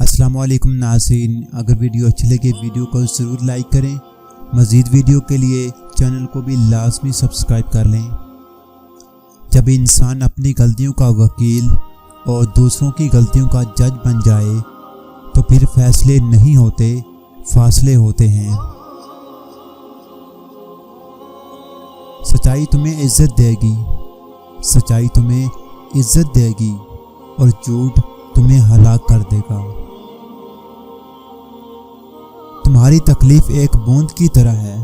السلام علیکم ناظرین، اگر ویڈیو اچھی لگے ویڈیو کو ضرور لائک کریں۔ مزید ویڈیو کے لیے چینل کو بھی لازمی سبسکرائب کر لیں۔ جب انسان اپنی غلطیوں کا وکیل اور دوسروں کی غلطیوں کا جج بن جائے تو پھر فیصلے نہیں ہوتے، فاصلے ہوتے ہیں۔ سچائی تمہیں عزت دے گی، سچائی تمہیں عزت دے گی اور جھوٹ تمہیں ہلاک کر دے گا۔ تمہاری تکلیف ایک بوند کی طرح ہے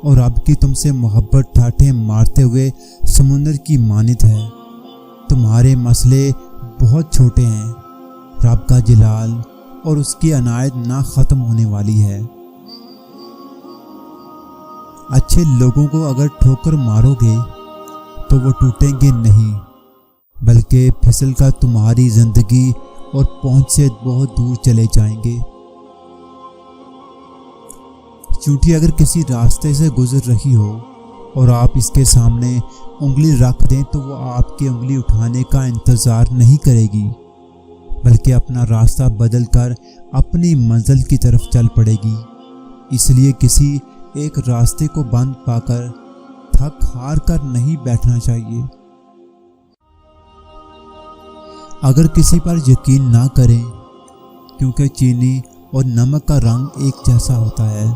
اور رب کی تم سے محبت ٹھاٹھیں مارتے ہوئے سمندر کی مانند ہے۔ تمہارے مسئلے بہت چھوٹے ہیں، رب کا جلال اور اس کی عنایت نہ ختم ہونے والی ہے۔ اچھے لوگوں کو اگر ٹھوکر مارو گے تو وہ ٹوٹیں گے نہیں، بلکہ پھسل کر تمہاری زندگی اور پہنچ سے بہت دور چلے جائیں گے۔ چونٹی اگر کسی راستے سے گزر رہی ہو اور آپ اس کے سامنے انگلی رکھ دیں تو وہ آپ کی انگلی اٹھانے کا انتظار نہیں کرے گی، بلکہ اپنا راستہ بدل کر اپنی منزل کی طرف چل پڑے گی۔ اس لیے کسی ایک راستے کو بند پا کر تھک ہار کر نہیں بیٹھنا چاہیے۔ اگر کسی پر یقین نہ کریں، کیونکہ چینی اور نمک کا رنگ ایک جیسا ہوتا ہے،